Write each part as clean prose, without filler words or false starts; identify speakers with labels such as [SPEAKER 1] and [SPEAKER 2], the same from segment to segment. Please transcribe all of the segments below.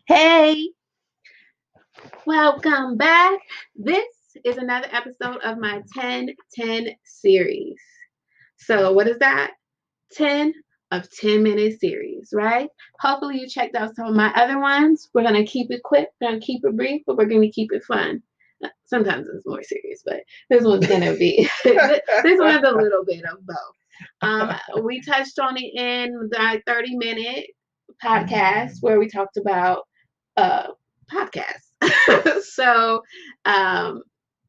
[SPEAKER 1] Hey, welcome back. This is another episode of my 10-10 series. So, what is that? 10 of 10-minute series, right? Hopefully, you checked out some of my other ones. We're going to keep it quick, we're going to keep it brief, but we're going to keep it fun. Sometimes it's more serious, but this one's going to be, this one's a little bit of both. We touched on it in the 30-minute podcast where we talked about uh, podcasts. So, um,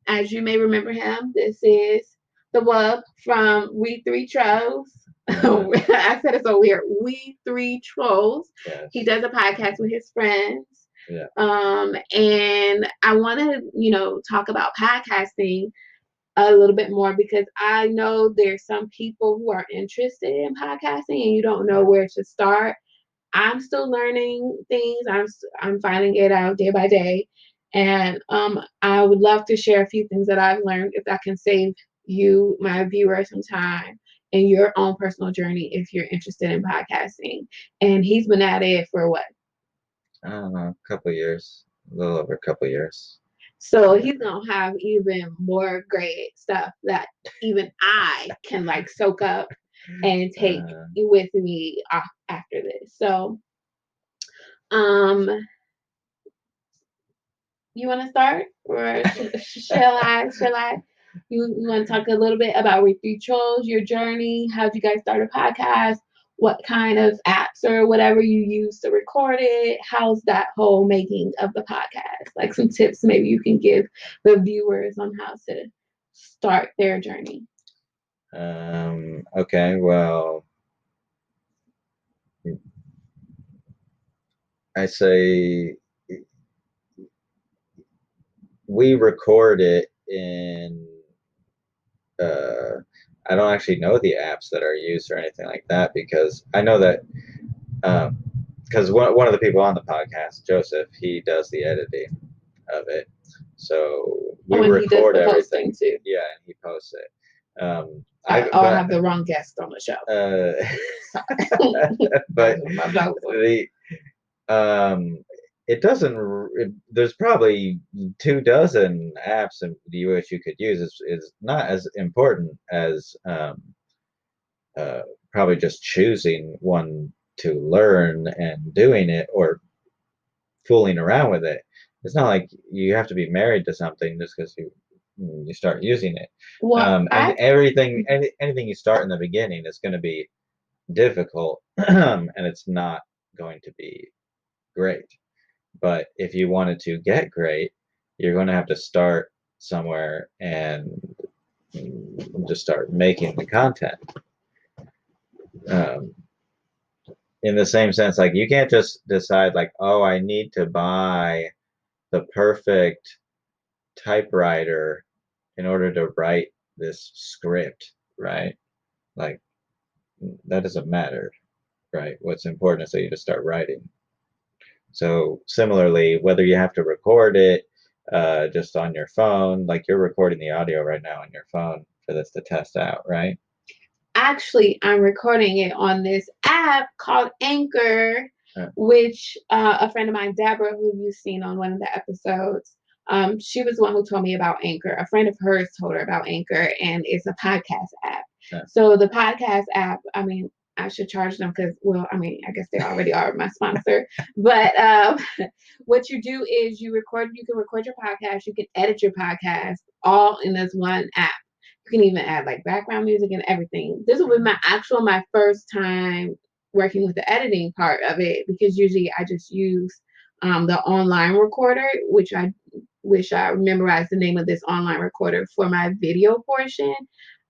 [SPEAKER 1] as you may remember him, this is the Wub from We Three Trolls. I said it so weird. We Three Trolls.
[SPEAKER 2] Yes.
[SPEAKER 1] He does a podcast with his friends.
[SPEAKER 2] Yeah.
[SPEAKER 1] And I want to, talk about podcasting a little bit more because I know there's some people who are interested in podcasting and you don't know where to start. I'm still learning things. I'm finding it out day by day, and I would love to share a few things that I've learned if that can save you, my viewers, some time in your own personal journey if you're interested in podcasting. And he's been at it for what?
[SPEAKER 2] I don't know, a couple years, a little over a couple years.
[SPEAKER 1] So he's gonna have even more great stuff that even I can soak up and take with me after this. So, you want to start, or shall I? Shall I? You want to talk a little bit about We Three Trolls, your journey? How'd you guys start a podcast? What kind of apps or whatever you use to record it? How's that whole making of the podcast? Like some tips maybe you can give the viewers on how to start their journey.
[SPEAKER 2] Okay, well, I say we record it in, I don't actually know the apps that are used or anything like that because I know that, because one of the people on the podcast, Joseph, he does the editing of it. So we record everything.
[SPEAKER 1] Too.
[SPEAKER 2] Yeah, and he posts it.
[SPEAKER 1] I have the wrong guest on the show.
[SPEAKER 2] But it doesn't. There's probably 24 apps in the US you could use. Is not as important as probably just choosing one to learn and doing it or fooling around with it. It's not like you have to be married to something just because you start using it.
[SPEAKER 1] Well,
[SPEAKER 2] and anything you start in the beginning is going to be difficult and it's not going to be great. But if you wanted to get great, you're going to have to start somewhere and just start making the content. In the same sense, like you can't just decide like, oh, I need to buy the perfect typewriter in order to write this script, right? Like that doesn't matter, right? What's important is that you just start writing. So similarly, whether you have to record it just on your phone, like you're recording the audio right now on your phone for this to test out, right?
[SPEAKER 1] Actually, I'm recording it on this app called Anchor, which a friend of mine, Deborah, who you've seen on one of the episodes, she was the one who told me about Anchor. A friend of hers told her about Anchor, and it's a podcast app. Yeah. So the podcast app, I mean, I should charge them because, well, I mean, I guess they already are my sponsor. But what you do is you can record your podcast, you can edit your podcast all in this one app. You can even add like background music and everything. This will be my first time working with the editing part of it because usually I just use the online recorder, which I wish I memorized the name of this online recorder for my video portion.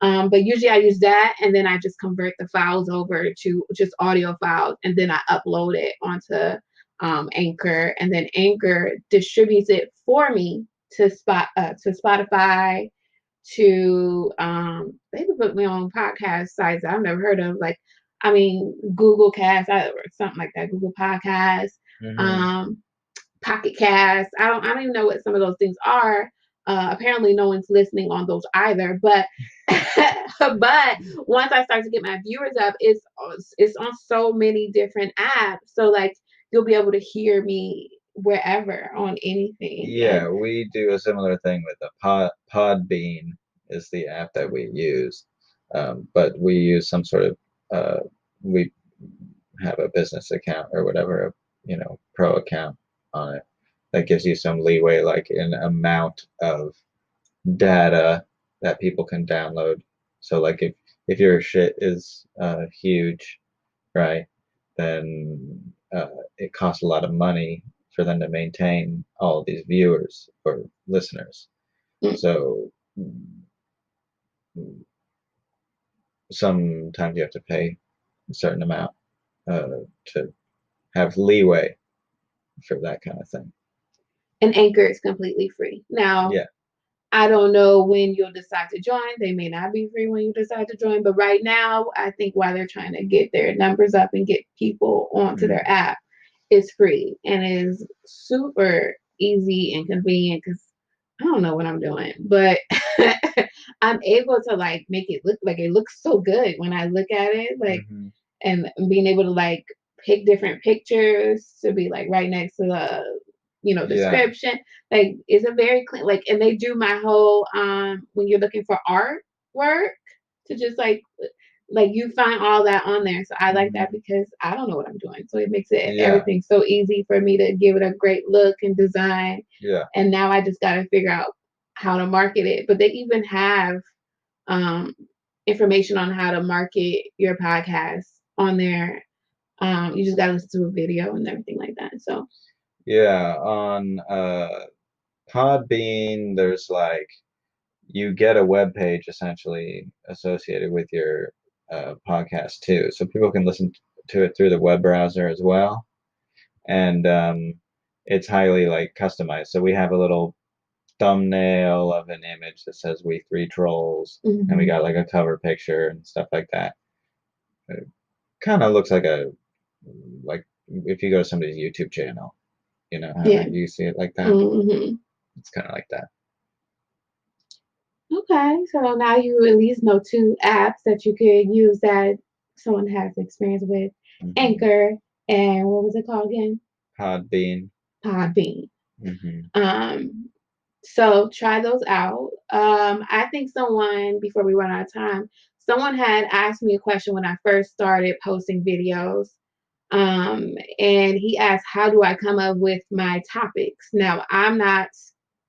[SPEAKER 1] But usually I use that and then I just convert the files over to just audio files and then I upload it onto Anchor, and then Anchor distributes it for me to Spotify, to they can put me on podcast sites I've never heard of, like Google Cast or something like that, Google Podcasts, Pocket Cast. I don't even know what some of those things are. Apparently no one's listening on those either, but but once I start to get my viewers up, it's on so many different apps, so like you'll be able to hear me wherever on anything.
[SPEAKER 2] Yeah, we do a similar thing with the Podbean is the app that we use, but we use some sort of we have a business account or whatever, pro account on it that gives you some leeway, like an amount of data that people can download. So like if your shit is huge, right, then it costs a lot of money for them to maintain all of these viewers or listeners.
[SPEAKER 1] Mm.
[SPEAKER 2] So sometimes you have to pay a certain amount to have leeway for that kind of thing.
[SPEAKER 1] And Anchor is completely free. Now,
[SPEAKER 2] Yeah.
[SPEAKER 1] I don't know when you'll decide to join. They may not be free when you decide to join, but right now, I think while they're trying to get their numbers up and get people onto their app, it's free and is super easy and convenient because I don't know what I'm doing, but I'm able to like make it look like it looks so good when I look at it, like, and being able to like pick different pictures to be like right next to the description. Like it's a very clean, like, and they do my whole when you're looking for artwork to just like you find all that on there. So I like that because I don't know what I'm doing. So it makes it everything so easy for me to give it a great look and design.
[SPEAKER 2] Yeah.
[SPEAKER 1] And now I just gotta figure out how to market it. But they even have information on how to market your podcast on there. You just gotta listen to a video and everything like that. So
[SPEAKER 2] yeah, on Podbean, there's like you get a web page essentially associated with your podcast too, so people can listen to it through the web browser as well, and it's highly like customized. So we have a little thumbnail of an image that says "We Three Trolls," and we got like a cover picture and stuff like that. It kind of looks like like if you go to somebody's YouTube channel, how you see it like that. It's kind of like that.
[SPEAKER 1] Okay, so now you at least know two apps that you could use that someone has experience with. Anchor and what was it called again?
[SPEAKER 2] Podbean.
[SPEAKER 1] Podbean. So try those out. I think before we run out of time, someone had asked me a question when I first started posting videos. And he asked, how do I come up with my topics? Now, I'm not,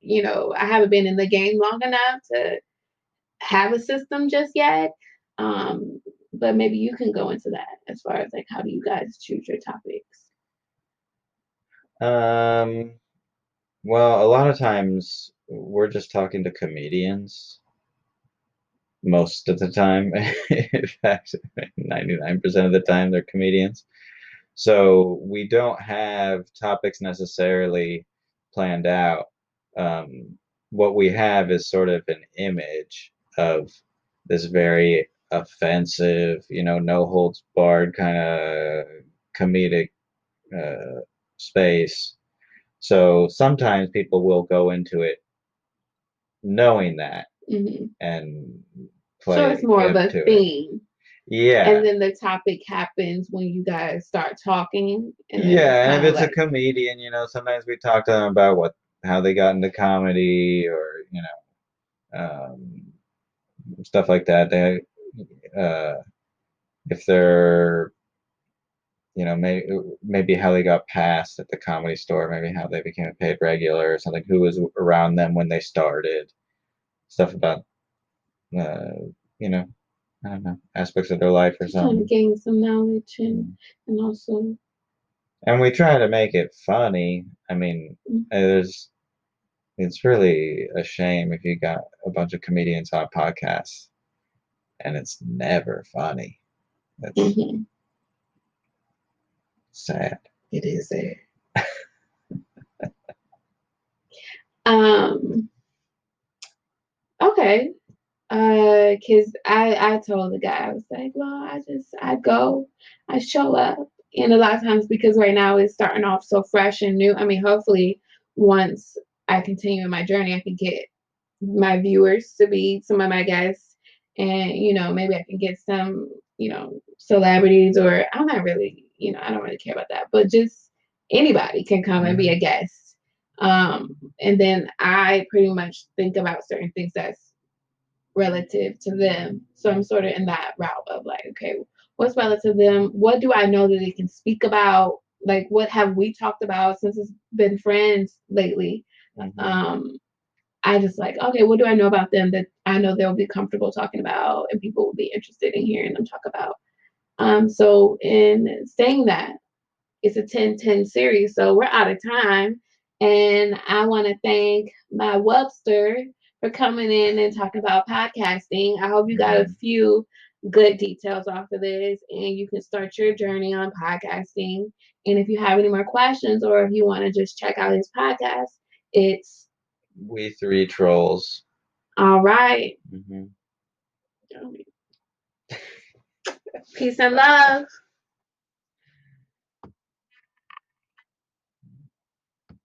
[SPEAKER 1] I haven't been in the game long enough to have a system just yet. But maybe you can go into that as far as like, how do you guys choose your topics?
[SPEAKER 2] Well, a lot of times we're just talking to comedians. Most of the time, in fact, 99% of the time they're comedians. So we don't have topics necessarily planned out. What we have is sort of an image of this very offensive, no holds barred kind of comedic space. So sometimes people will go into it knowing that and play.
[SPEAKER 1] So it's more of a theme.
[SPEAKER 2] Yeah.
[SPEAKER 1] And then the topic happens when you guys start talking.
[SPEAKER 2] And if it's a comedian, sometimes we talk to them about how they got into comedy or, stuff like that. They, if they're, maybe how they got passed at the Comedy Store, maybe how they became a paid regular or something, who was around them when they started, stuff about, I don't know, aspects of their life or something.
[SPEAKER 1] Trying to gain some knowledge and also.
[SPEAKER 2] And we try to make it funny. I mean, it's really a shame if you got a bunch of comedians on podcasts and it's never funny. That's sad.
[SPEAKER 1] It is sad. Okay. Cause I told the guy, I was like, well, I show up. And a lot of times because right now it's starting off so fresh and new. I mean, hopefully once I continue in my journey, I can get my viewers to be some of my guests and, maybe I can get some, celebrities or I'm not really, I don't really care about that, but just anybody can come and be a guest. And then I pretty much think about certain things that's relative to them. So I'm sort of in that route of like, okay, what's relative to them? What do I know that they can speak about? Like, what have we talked about since it's been friends lately? I just like, okay, what do I know about them that I know they'll be comfortable talking about and people will be interested in hearing them talk about? So in saying that, it's a 10-10 series, so we're out of time. And I want to thank my Webster for coming in and talking about podcasting. I hope you got a few good details off of this and you can start your journey on podcasting. And if you have any more questions or if you want to just check out his podcast, it's
[SPEAKER 2] We Three Trolls.
[SPEAKER 1] all right. Peace and love.